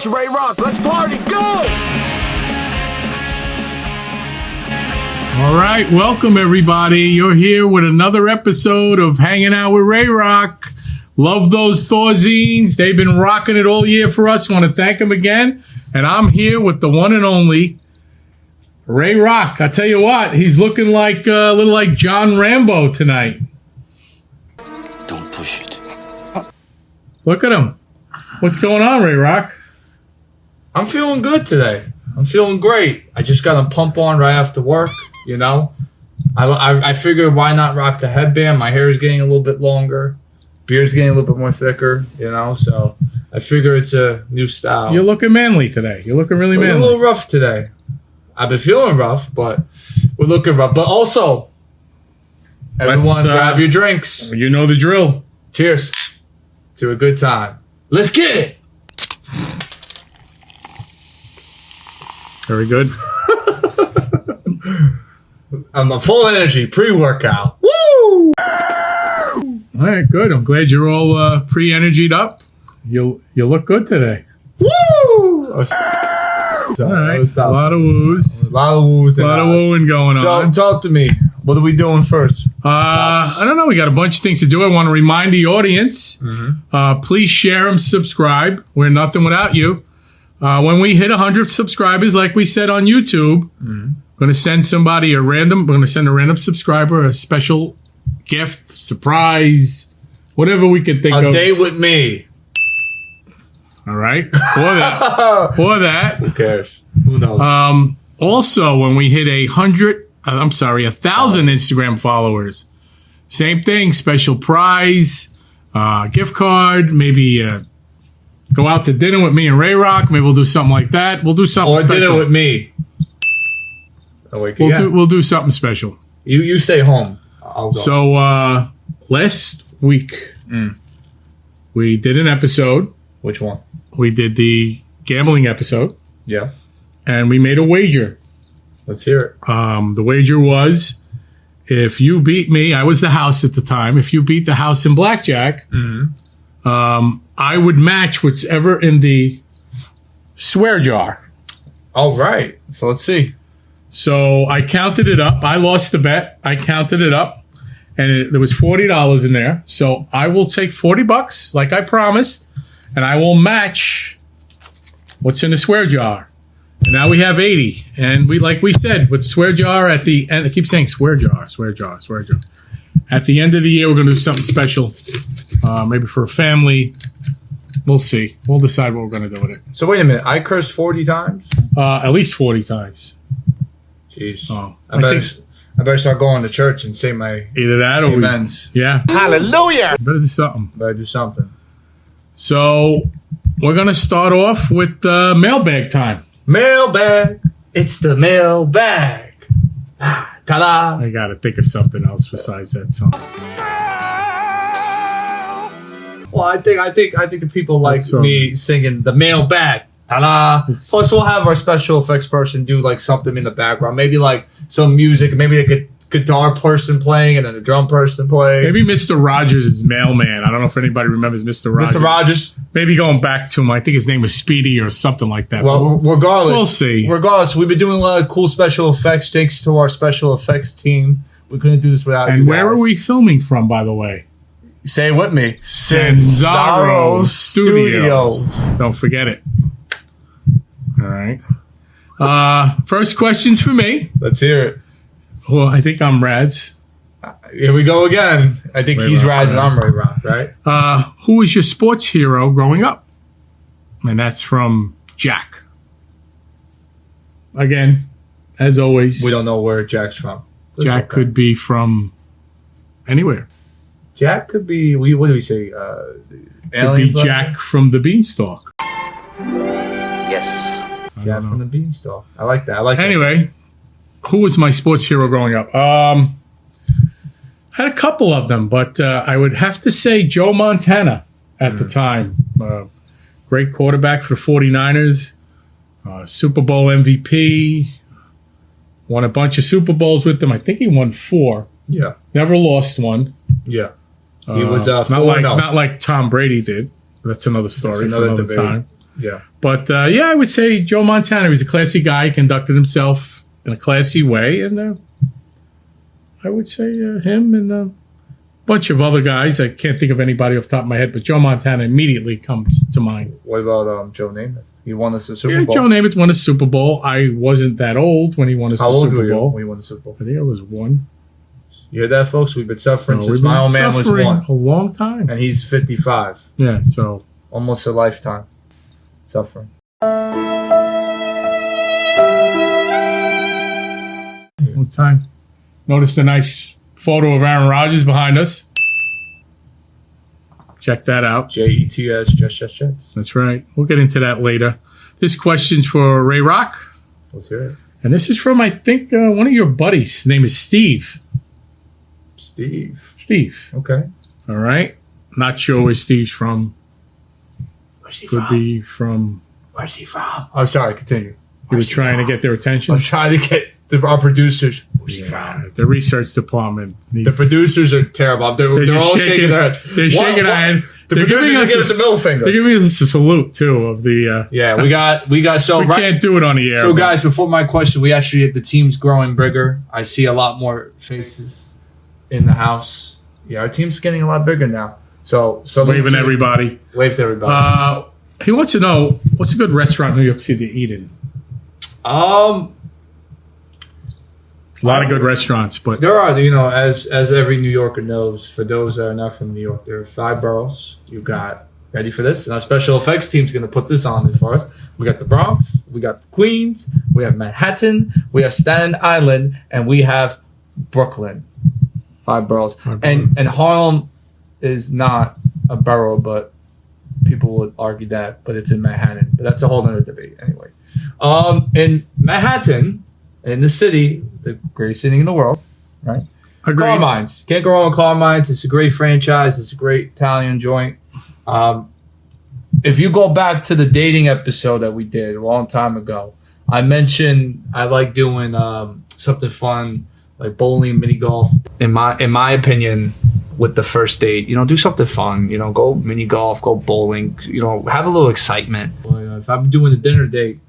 It's Ray Rock. Let's party. Go! All right, welcome everybody. You're here with another episode of Hanging Out with Ray Rock. Love those Thorzines. They've been rocking it all year for us. Want to thank them again. And I'm here with the one and only Ray Rock. I tell you what, he's looking like a little like John Rambo tonight. Don't push it. Look at him. What's going on, Ray Rock? I'm feeling good today. I'm feeling great. I just got a pump on right after work, you know. I figured why not rock the headband? My hair is getting a little bit longer. Beard's getting a little bit more thicker, you know. So I figure it's a new style. You're looking manly today. You're looking really manly. A little rough today. I've been feeling rough, but we're looking rough. But also, everyone grab your drinks. You know the drill. Cheers to a good time. Let's get it. Very good. I'm full of energy, pre-workout. Woo! All right, good. I'm glad you're all pre-energied up. You look good today. Woo! All right, a lot of woos. A lot of woos. A lot of wooing going on. So, talk to me. What are we doing first? I don't know. We got a bunch of things to do. I want to remind the audience, please share and subscribe. We're nothing without you. When we hit 100 subscribers, like we said on YouTube, going to send somebody we're going to send a random subscriber a special gift, surprise, whatever we could think of. A date with me. All right. For that. Who cares? Who knows? Also, when we hit 1,000 Instagram followers, same thing, special prize, gift card, maybe go out to dinner with me and Ray Rock. Maybe we'll do something like that. We'll do something special. Or dinner with me. We'll do something special. You stay home. I'll go. So last week we did an episode. Which one? We did the gambling episode. Yeah. And we made a wager. Let's hear it. The wager was, if you beat me, I was the house at the time. If you beat the house in blackjack, I would match whatever in the swear jar. All right. So let's see. So I counted it up. I lost the bet. I counted it up, and there was $40 in there. So I will take $40, like I promised, and I will match what's in the swear jar. And now we have 80. And like we said, with the swear jar at the end, I keep saying swear jar. At the end of the year, we're going to do something special, maybe for a family. We'll see. We'll decide what we're going to do with it. So wait a minute. I cursed 40 times? At least 40 times. Jeez. Oh, I better start going to church and say my either that or amens. Yeah. Hallelujah. Better do something. Better do something. So we're going to start off with mailbag time. Mailbag. It's the mailbag. Ta-da. I got to think of something else besides that song. Well, I think the people like me singing the mailbag. Ta-da. Plus, we'll have our special effects person do like something in the background. Maybe like some music, maybe like a guitar person playing and then a drum person playing. Maybe Mr. Rogers is mailman. I don't know if anybody remembers Mr. Rogers. Mr. Rogers. Maybe going back to him. I think his name was Speedy or something like that. Well, regardless. We'll see. Regardless, we've been doing a lot of cool special effects. Thanks to our special effects team. We couldn't do this without you guys. And where are we filming from, by the way? Say it with me. Sanzaro Studios. Don't forget it. All right. First question's for me. Let's hear it. Well, I think I'm Raz. Here we go again. I think he's Raz and I'm Ray Rock, right? Who was your sports hero growing up? And that's from Jack. Again, as always. We don't know where Jack's from. Jack could be from anywhere. Jack could be, what do we say? Could be Jack from the Beanstalk. Yes. Jack from the Beanstalk. I like that. Anyway, who was my sports hero growing up? Had a couple of them, but I would have to say Joe Montana at the time. Great quarterback for the 49ers. Super Bowl MVP. Won a bunch of Super Bowls with them. I think he won 4. Yeah. Never lost one. Yeah. He was not like Tom Brady did. That's another story for another time. Yeah. But yeah, I would say Joe Montana. He's a classy guy. He conducted himself in a classy way, and I would say him and a bunch of other guys. I can't think of anybody off the top of my head, but Joe Montana immediately comes to mind. What about Joe Namath? He won us the Super Yeah, Bowl. Joe Namath won a Super Bowl. I wasn't that old when he won us How the old Super were you Bowl. when he won the Super Bowl? I think I was 1. You hear that, folks? We've been suffering No, since we've my been old man was suffering 1. a long time. And he's 55. Yeah, so Almost a lifetime suffering. long time. Noticed a nice photo of Aaron Rodgers behind us. Check that out. Jets, Jets. That's right. We'll get into that later. This question's for Ray Rock. Let's hear it. And this is from, I think, one of your buddies. His name is Steve. Steve. Okay. All right. Not sure where Steve's from. Where's he Could be from... Where's he from? I'm sorry, continue. He was trying to get their attention. I'm trying to get our producers. Where's he Yeah, from? the research department The needs... producers are terrible. They're just all shaking their head. They're shaking their head. The They're producers giving are us giving us a middle finger. They're giving us a salute, too, of the... Yeah, we got so we right. can't do it on the air. So, but- guys, before my question, we actually the team's growing bigger. I see a lot more faces in the house. Yeah, our team's getting a lot bigger now. So Waving everybody. Wave to everybody. He wants to know, what's a good restaurant in New York City to eat in? Um, A lot of good restaurants, but there are, as every New Yorker knows, for those that are not from New York, there are 5 boroughs. You got, ready for this? And our special effects team's going to put this on for us. We got the Bronx, we got the Queens, we have Manhattan, we have Staten Island, and we have Brooklyn. 5 boroughs. And Harlem is not a borough, but people would argue that, but it's in Manhattan. But that's a whole other debate anyway. In Manhattan, in the city, the greatest city in the world, right? agreed. Carmine's. Can't go wrong with Carmine's. It's a great franchise. It's a great Italian joint. If you go back to the dating episode that we did a long time ago, I mentioned I like doing something fun like bowling, mini golf. In my opinion, with the first date, do something fun. Go mini golf, go bowling. Have a little excitement. If I'm doing a dinner date,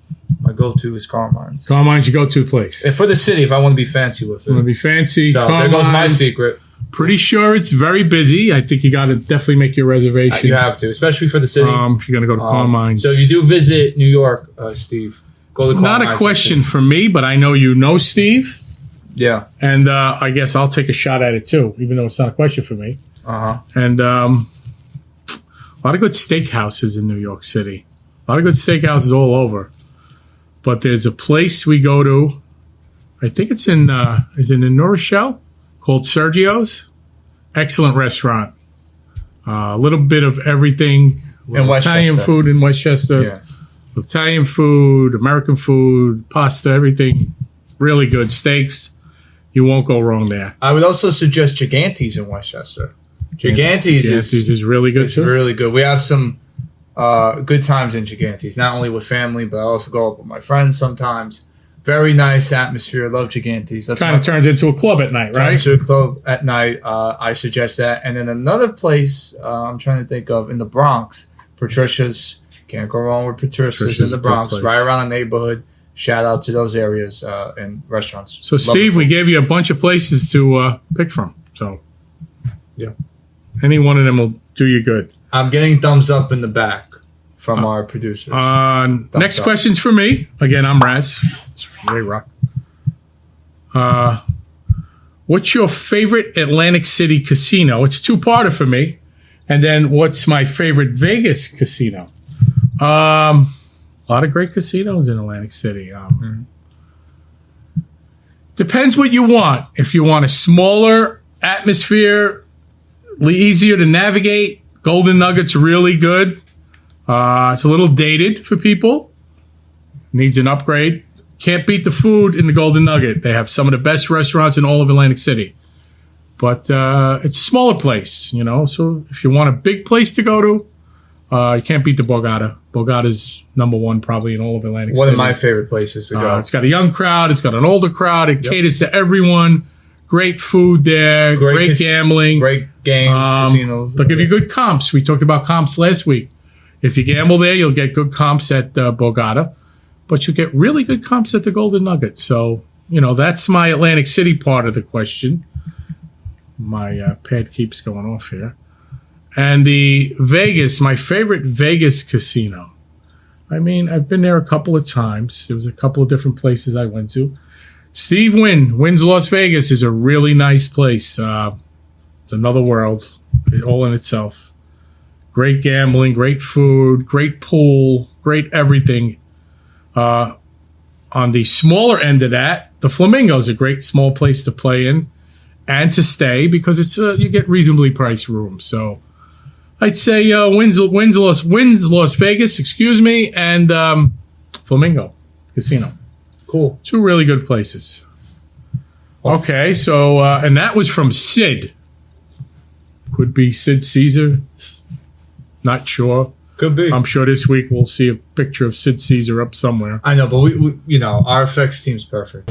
my go-to is Carmine's. Carmine's your go-to place. And for the city, if I want to be fancy with it. You want to be fancy. So there goes my secret. Pretty sure it's very busy. I think you got to definitely make your reservation. You have to, especially for the city. If you're going to go to Carmine's. So you do visit New York, Steve. Go to It's not a Carmine's. question for me, but I know you know Steve. Yeah. And I guess I'll take a shot at it too, even though it's not a question for me. Uh-huh. And a lot of good steakhouses in New York City. A lot of good steakhouses all over. But there's a place we go to, I think it's in, is it in New Rochelle? Called Sergio's. Excellent restaurant. A little bit of everything. In Westchester. Italian food in Westchester. Yeah. Italian food, American food, pasta, everything. Really good. Steaks. You won't go wrong there. I would also suggest Gigante's in Westchester. Gigante's is really good is too. really good. We have some good times in Gigante's, not only with family, but I also go up with my friends sometimes. Very nice atmosphere. Love Gigante's. That's Kind of turns into a club at night, right? To a club at night. I suggest that. And then another place I'm trying to think of in the Bronx, Patricia's. Can't go wrong with Patricia's in the Bronx, right around the neighborhood. Shout out to those areas and restaurants. So, Steve, we gave you a bunch of places to pick from. So, yeah, any one of them will do you good. I'm getting thumbs up in the back from our producers. Next question's for me. Again, I'm Raz. It's Ray Rock. What's your favorite Atlantic City casino? It's a two-parter for me. And then what's my favorite Vegas casino? A lot of great casinos in Atlantic City. Depends what you want. If you want a smaller atmosphere, easier to navigate, Golden Nugget's really good. It's a little dated for people. Needs an upgrade. Can't beat the food in the Golden Nugget. They have some of the best restaurants in all of Atlantic City. But it's a smaller place, So if you want a big place to go to, you can't beat the Borgata. Borgata's number one probably in all of Atlantic City. One of my favorite places to go. It's got a young crowd. It's got an older crowd. It caters to everyone. Great food there. Great gambling. Great games, casinos. They'll give you good comps. We talked about comps last week. If you gamble there, you'll get good comps at Borgata, but you get really good comps at the Golden Nugget. So, that's my Atlantic City part of the question. My pad keeps going off here. And the Vegas, my favorite Vegas casino. I mean, I've been there a couple of times. There was a couple of different places I went to. Steve Wynn's Las Vegas is a really nice place. It's another world, all in itself. Great gambling, great food, great pool, great everything. On the smaller end of that, the Flamingo is a great small place to play in and to stay because it's you get reasonably priced rooms. So I'd say Wynn's Las Vegas, and Flamingo Casino. Cool. 2 really good places. Okay, so and that was from Sid. Could be Sid Caesar. Not sure. Could be. I'm sure this week we'll see a picture of Sid Caesar up somewhere. I know, but we our effects team's perfect.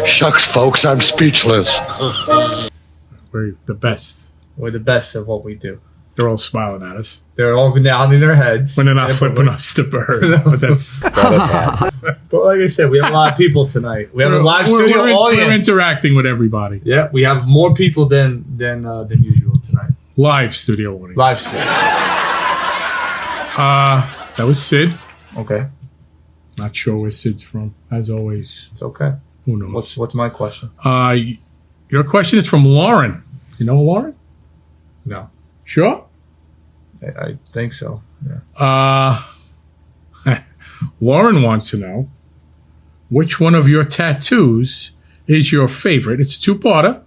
Shucks, folks, I'm speechless. We're the best. We're the best at what we do. They're all smiling at us. They're all nodding their heads. When they're not flipping us the bird. But that's But like I said, we have a lot of people tonight. We have a live studio audience. We're interacting with everybody. Yeah, we have more people than usual tonight. Live studio audience. Live studio. That was Sid. Okay. Not sure where Sid's from. As always. It's okay. Who knows? What's my question? Your question is from Lauren. You know Lauren? No. Sure? I think so. Yeah. Lauren wants to know which one of your tattoos is your favorite. It's a 2-parter.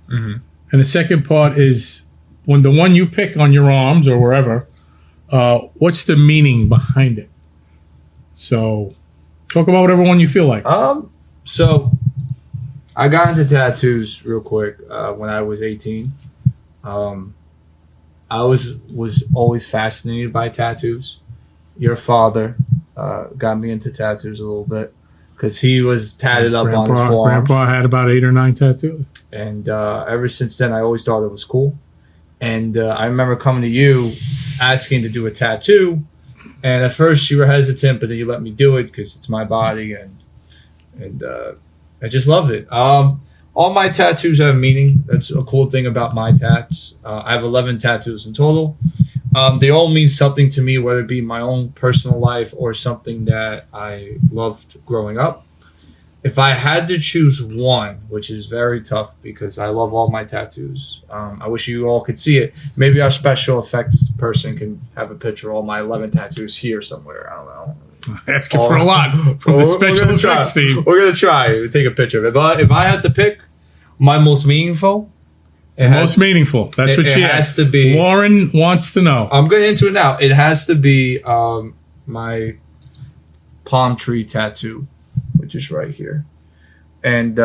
Mm-hmm. And the second part is when the one you pick on your arms or wherever, what's the meaning behind it? So talk about whatever one you feel like. So I got into tattoos real quick when I was 18. I was always fascinated by tattoos. Your father got me into tattoos a little bit because he was tatted up on his forearms. Grandpa had about 8 or 9 tattoos. And ever since then, I always thought it was cool. And I remember coming to you asking to do a tattoo. And at first you were hesitant, but then you let me do it because it's my body. And I just loved it. All my tattoos have meaning. That's a cool thing about my tats. I have 11 tattoos in total. They all mean something to me, whether it be my own personal life or something that I loved growing up. If I had to choose one, which is very tough because I love all my tattoos, I wish you all could see it. Maybe our special effects person can have a picture of all my 11 tattoos here somewhere. I don't know. Asking for a lot from the special effects team. We're going to try to take a picture of it. But if I had to pick my most meaningful, That's what she has to be. Lauren wants to know. I'm going into it now. It has to be my palm tree tattoo, which is right here. And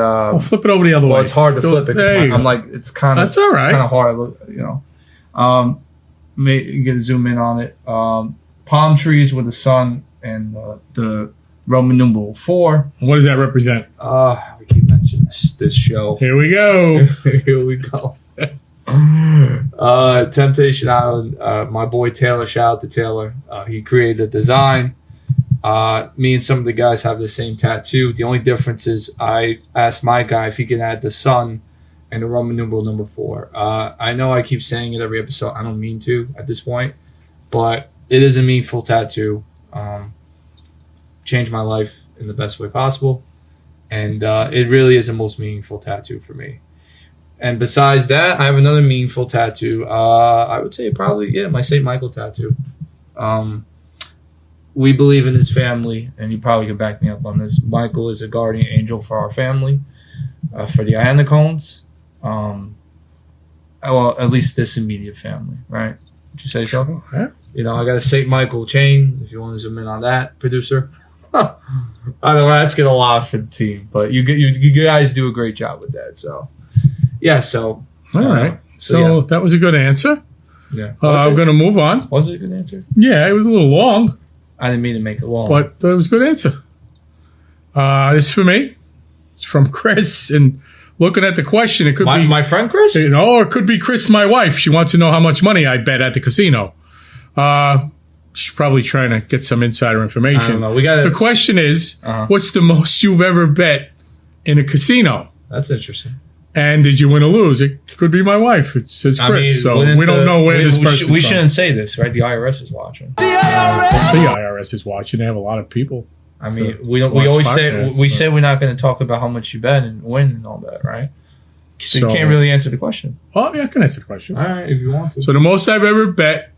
flip it over the other way. Well, it's hard to flip it. I'm like, it's kind of. That's all right. It's kind of hard, you know. You can zoom in on it. Palm trees with the sun and the Roman numeral 4. What does that represent? We keep mentioning this show. Here we go. Here we go. Temptation Island. My boy Taylor. Shout out to Taylor. He created the design. Me and some of the guys have the same tattoo. The only difference is I asked my guy if he can add the sun and the Roman numeral number 4. I know I keep saying it every episode. I don't mean to at this point, but it is a meaningful tattoo. Changed my life in the best way possible, and it really is the most meaningful tattoo for me. And besides that, I have another meaningful tattoo. I would say probably my St. Michael tattoo. We believe in his family, and you probably can back me up on this. Michael is a guardian angel for our family, for the Ionicones. Well, at least this immediate family, right? Would you say so? Yeah. You know, I got a St. Michael chain, if you want to zoom in on that, producer. I know we're asking a lot for the team, but you guys do a great job with that. So, yeah, so. All right. So that was a good answer. Yeah. I'm going to move on. Was it a good answer? Yeah, it was a little long. I didn't mean to make it long. But it was a good answer. This is for me. It's from Chris. And looking at the question, it could be... My friend Chris? Or it could be Chris, my wife. She wants to know how much money I bet at the casino. She's probably trying to get some insider information. I don't know. We got The question is, what's the most you've ever bet in a casino? That's interesting. And did you win or lose? It could be my wife. It says Chris. So we don't know where this person. We shouldn't say this, right? The IRS is watching. The IRS is watching. They have a lot of people. I mean, we always say we're not going to talk about how much you bet and win and all that, right? So you can't really answer the question. Oh, yeah, I can answer the question. All right, if you want to. So the most I've ever bet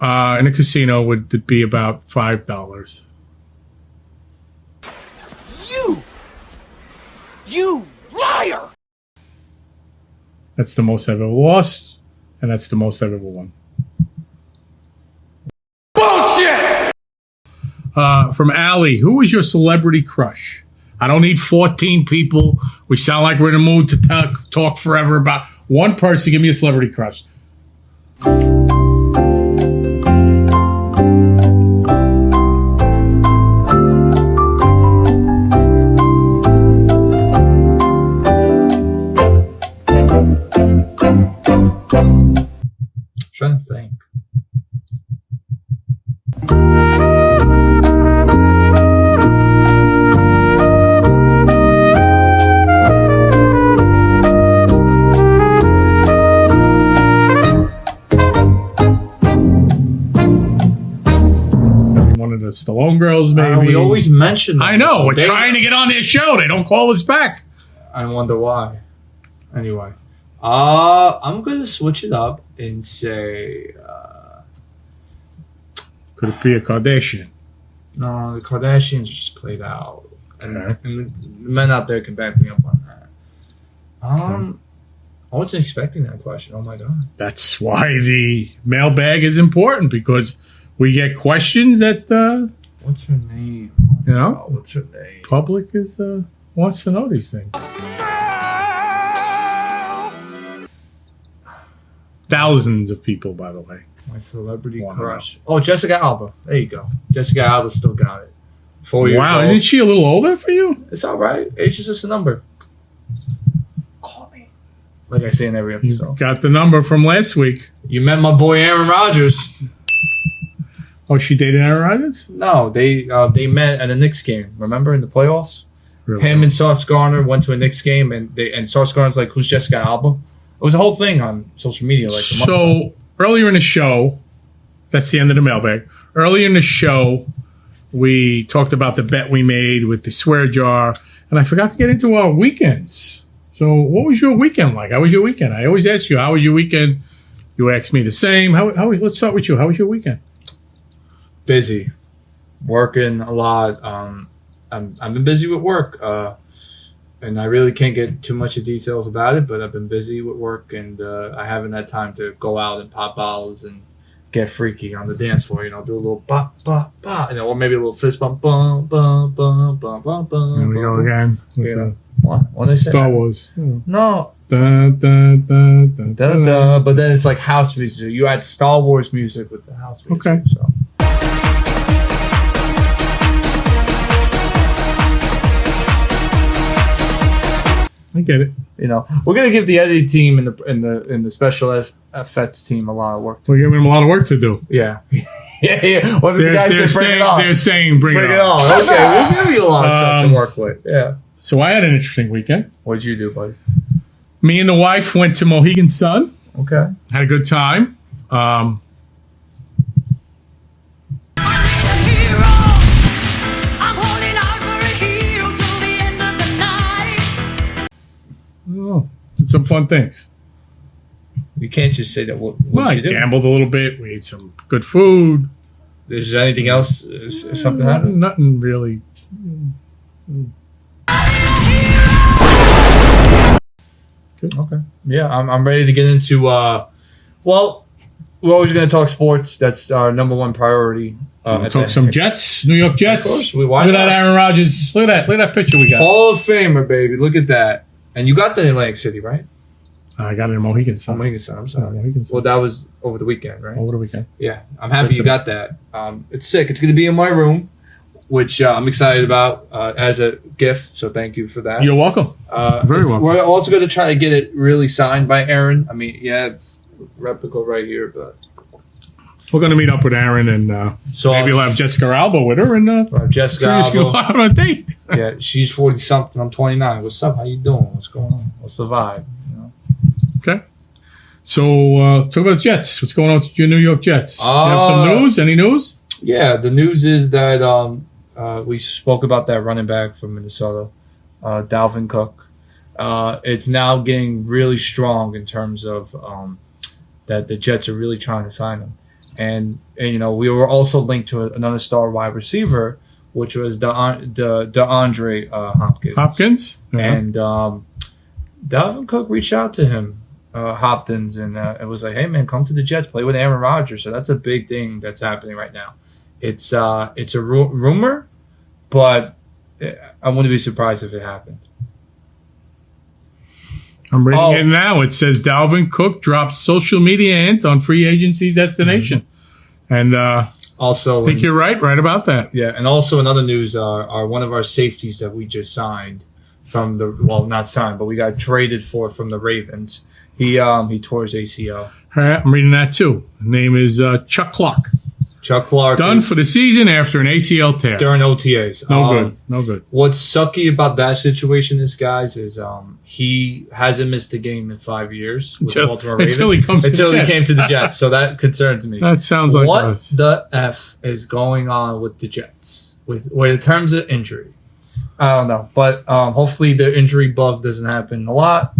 in a casino would be about $5. You liar! That's the most I've ever lost, and that's the most I've ever won. Bullshit! From Allie, who is your celebrity crush? I don't need 14 people. We sound like we're in a mood to talk forever about one person. Give me a celebrity crush. Trying to think. One of the Stallone girls, maybe. We always mention them. I know. We're trying to get on their show. They don't call us back. I wonder why. Anyway. I'm going to switch it up and say... Could it be a Kardashian? No, the Kardashians just played out. And Okay. the men out there can back me up on that. I wasn't expecting that question. Oh, my God. That's why the mailbag is important, because we get questions that, What's her name? you know, Oh, what's her name? public is wants to know these things. Thousands of people, by the way. My celebrity Wow. crush. Oh, Jessica Alba. There you go. Jessica Alba still got it. 4 years Wow, old. isn't she a little older for you? It's all right. Age is just a number. Call me. Like I say in every You episode. got the number from last week. You met my boy Aaron Rodgers. Oh, she dated Aaron Rodgers? No, they met at a Knicks game. Remember in the playoffs? Really? Him and Sauce Gardner went to a Knicks game, and Sauce Gardner's like, "Who's Jessica Alba?" It was a whole thing on social media. Like a month ago. So earlier in the show, that's the end of the mailbag. Earlier in the show, we talked about the bet we made with the swear jar, and I forgot to get into our weekends. So what was your weekend like? How was your weekend? I always ask you, how was your weekend? You ask me the same. How? Let's start with you. How was your weekend? Busy, working a lot. I've been busy with work, and I really can't get too much of details about it. But I've been busy with work, and I haven't had time to go out and pop bottles and get freaky on the dance floor. You know, do a little ba ba ba, or maybe a little fist bump, bum bum bum bum bum bum. There we go again. With You know, what they say? Star Wars. No. Da, da, da, da, Da, da, but then it's like house music. You add Star Wars music with the house music. Okay. So. I get it. You know, we're gonna give the editing team and the special effects team a lot of work. We're giving them a lot of work to do. Yeah, yeah. What did the guys say? Bring it on. They're saying bring it Bring it on. on. Okay, we'll give you a lot of stuff to work with. Yeah. So I had an interesting weekend. What'd you do, buddy? Me and the wife went to Mohegan Sun. Okay. Had a good time. Oh, did some fun things. You can't just say that. What Well, I you do? gambled a little bit. We ate some good food. Is there anything else? Something happened? Nothing really. Okay. Yeah, I'm ready to get into. Well, we're always going to talk sports. That's our number one priority. Talk some Jets, New York Jets. Of course, Look at that Aaron Rodgers. Look at that picture we got. Hall of Famer, baby. Look at that. And you got that in Atlantic City, right? I got it in Mohegan Sun. Mohegan Sun. I'm sorry. Mohegan Sun. Well, that was over the weekend, right? Over the weekend. Yeah, I'm happy you got that. It's sick. It's going to be in my room, which I'm excited about as a gift. So thank you for that. You're welcome. Very welcome. We're also going to try to get it really signed by Aaron. I mean, yeah, it's replica right here, but We're going to meet up with Aaron, and So maybe we'll have Jessica Alba with her, and Jessica curious go Alba. out on a date. Yeah, she's 40 something. I'm 29. What's up? How you doing? What's going on? What's the vibe? You know? Okay. So talk about the Jets. What's going on with your New York Jets? You have some news? Any news? Yeah, the news is that we spoke about that running back from Minnesota, Dalvin Cook. It's now getting really strong in terms of that the Jets are really trying to sign him. And you know, we were also linked to another star wide receiver, which was DeAndre Hopkins. Hopkins? Yeah. And Dalvin Cook reached out to him, Hopkins, and it was like, hey, man, come to the Jets, play with Aaron Rodgers. So that's a big thing that's happening right now. It's a rumor, but I wouldn't be surprised if it happened. I'm reading it now. It says Dalvin Cook drops social media hint on free agency destination. And Also, I think you're right about that. yeah, and also in other news, are one of our safeties that we just signed from not signed, but we got traded from the Ravens. He tore his ACL. All right, I'm reading that too. His name is Chuck Clark. Chuck Clark Done for the season after an ACL tear. during OTAs. No good. What's sucky about that situation is, guys, is he hasn't missed a game in 5 years with the Baltimore Ravens until he came to the Jets. So that concerns me. That sounds like what us. the F is going on with the Jets with in terms of injury. I don't know, but hopefully the injury bug doesn't happen a lot.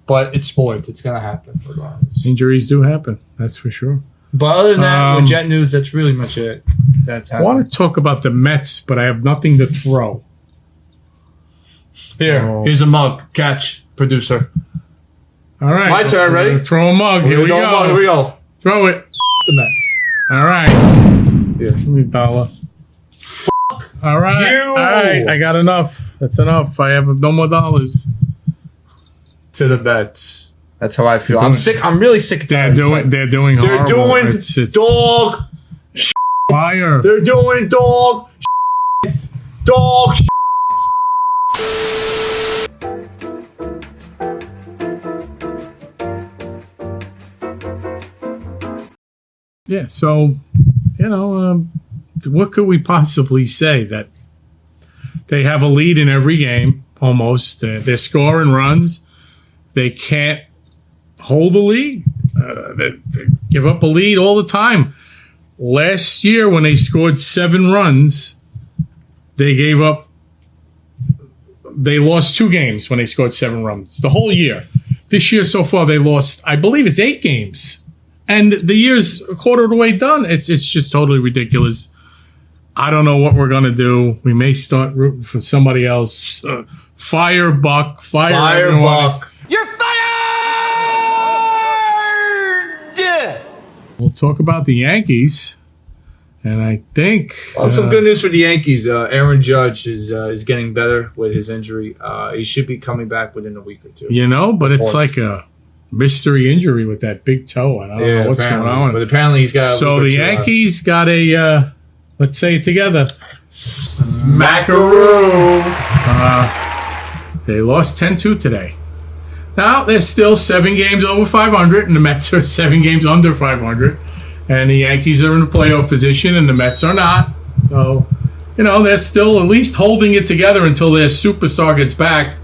But it's sports; it's gonna happen regardless. Injuries do happen. That's for sure. But other than that, with Jet news, that's really much it. That's I happening. want to talk about the Mets, but I have nothing to throw. Here's a mug. Catch, producer. All right. My turn, We're ready? gonna throw a mug. Here we go. Here we go. Throw it. The Mets. All right. Yeah. Give me a dollar. All right. You. All right. I got enough. That's enough. I have no more dollars. To the Mets. That's how I feel. I'm sick. I'm really sick. Of They're doing They're horrible. doing It's dog. fire. They're doing dog. Dog. Yeah. So, what could we possibly say? That they have a lead in every game, almost. They're scoring runs. They can't hold the lead. They give up a lead all the time. Last year, when they scored 7 runs, they lost 2 games when they scored 7 runs. The whole year. This year so far, they lost, I believe it's 8 games. And the year's a quarter of the way done. It's just totally ridiculous. I don't know what we're going to do. We may start rooting for somebody else. Fire Buck. Fire Buck. You're fired! We'll talk about the Yankees. And I think... Well, some good news for the Yankees. Aaron Judge is getting better with his injury. He should be coming back within a week or 2. But it's like a mystery injury with that big toe. I don't know what's going on. But apparently he's got... So the Yankees got a... let's say it together. Smackaroo! They lost 10-2 today. Now, they're still 7 games over 500, and the Mets are 7 games under 500. And the Yankees are in a playoff position, and the Mets are not. So, they're still at least holding it together until their superstar gets back.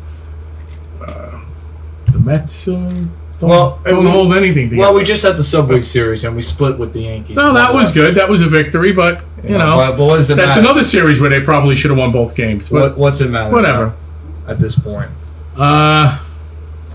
The Mets don't hold anything together. Well, we just had the Subway Series, and we split with the Yankees. No, that was good. That was a victory, but, but what does it that's matter? another series where they probably should have won both games. But What's it matter? whatever. At this point.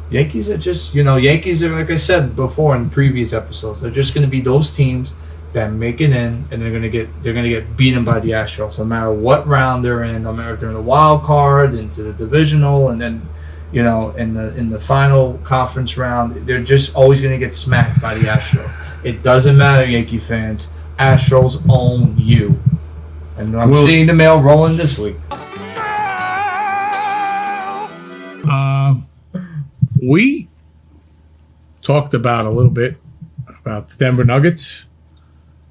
Yankees are just, Yankees are, like I said before in previous episodes, they're just going to be those teams that make it in, and they're going to get beaten by the Astros, no matter what round they're in, no matter if they're in the wild card, into the divisional, and then, in the final conference round, they're just always going to get smacked by the Astros. It doesn't matter, Yankee fans. Astros own you, and I'm seeing the mail rolling this week. We talked about a little bit about the Denver Nuggets.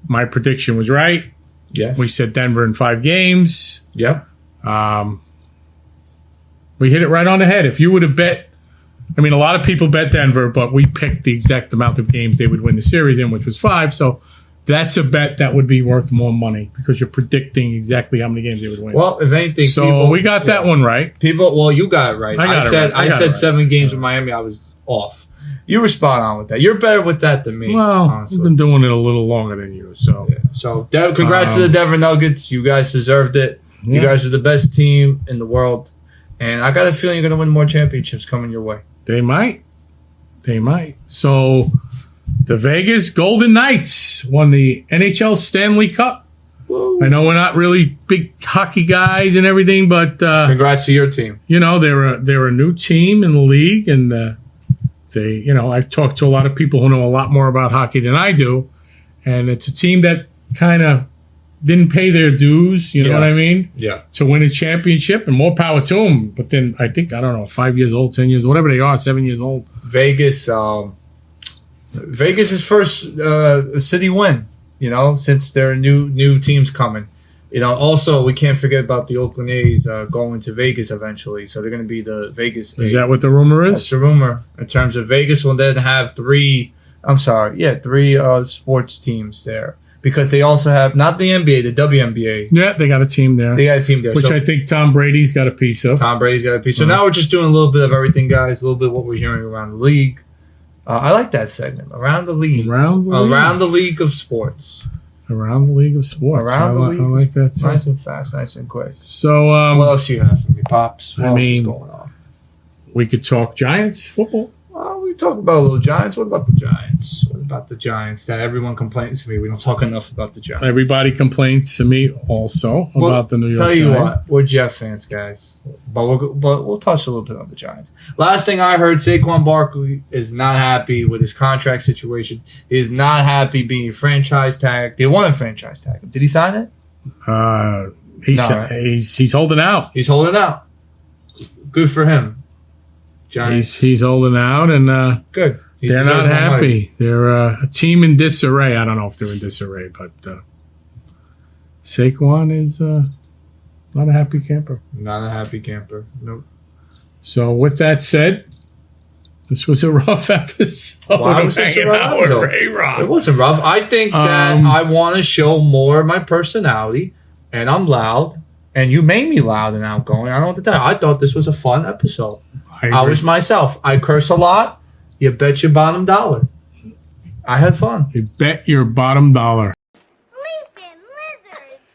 My prediction was right. Yes. We said Denver in 5 games. Yep. We hit it right on the head. If you would have bet, a lot of people bet Denver, but we picked the exact amount of games they would win the series in, which was 5. So that's a bet that would be worth more money because you're predicting exactly how many games they would win. Well, if anything, so we got that one right. Well, you got it right. I said 7 games with Miami. I was off. You were spot on with that. You're better with that than me. Well, honestly. I've been doing it a little longer than you. So, So congrats to the Denver Nuggets. You guys deserved it. You guys are the best team in the world. And I got a feeling you're going to win more championships coming your way. They might. So the Vegas Golden Knights won the NHL Stanley Cup. Woo. I know we're not really big hockey guys and everything, but Congrats to your team. you know they're a new team in the league, and they I've talked to a lot of people who know a lot more about hockey than I do, and it's a team that kind of didn't pay their dues. You know what I mean? Yeah. To win a championship, and more power to them. But then I think 5 years old, 10 years, whatever they are, 7 years old. Vegas' first city win, since there are new teams coming. Also, we can't forget about the Oakland A's going to Vegas eventually. So they're going to be the Vegas A's. Is that what the rumor is? That's the rumor. In terms of Vegas will then have three sports teams there. Because they also have, not the NBA, the WNBA. Yeah, they got a team there. Which I think Tom Brady's got a piece of. Tom Brady's got a piece. So now we're just doing a little bit of everything, guys. A little bit of what we're hearing around the league. I like that segment. Around the league. Around the league of sports. Around the league of sports. I like that too. Nice and fast, nice and quick. So, what else do you have for me, Pops? What else is going on? We could talk Giants football. Well, we talk about a little Giants. What about the Giants? That everyone complains to me. We don't talk enough about the Giants. Everybody complains to me also about the New York Giants. Tell you what, we're Jeff fans, guys. But we'll touch a little bit on the Giants. Last thing I heard, Saquon Barkley is not happy with his contract situation. He is not happy being franchise tagged. They want to franchise tag him. Did he sign it? He's holding out. He's holding out. Good for him. Giants. He's holding out, and good. They're not happy. They're a team in disarray. I don't know if they're in disarray, but Saquon is not a happy camper. Not a happy camper. Nope. So with that said, this was a rough episode. Why was this a rough episode? Ray Rock. It wasn't rough. I think that I want to show more of my personality, and I'm loud, and you made me loud and outgoing. I don't know what to tell you. I thought this was a fun episode. I was myself. I curse a lot. You bet your bottom dollar. I had fun. You bet your bottom dollar.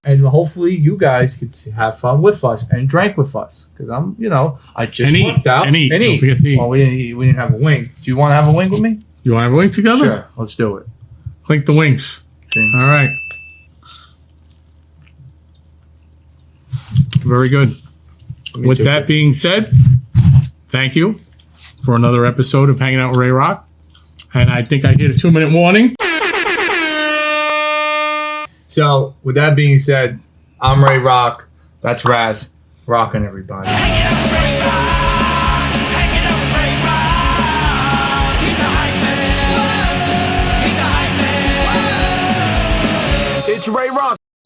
And hopefully you guys could have fun with us and drink with us. Because I just worked out. And eat. Don't forget to eat. Well, we didn't have a wing. Do you want to have a wing with me? You want to have a wing together? Sure. Let's do it. Clink the wings. Okay. All right. Very good. With that being said, thank you for another episode of Hanging Out with Ray Rock. And I think I hit a 2-minute warning. So, with that being said, I'm Ray Rock. That's Raz. Rocking everybody.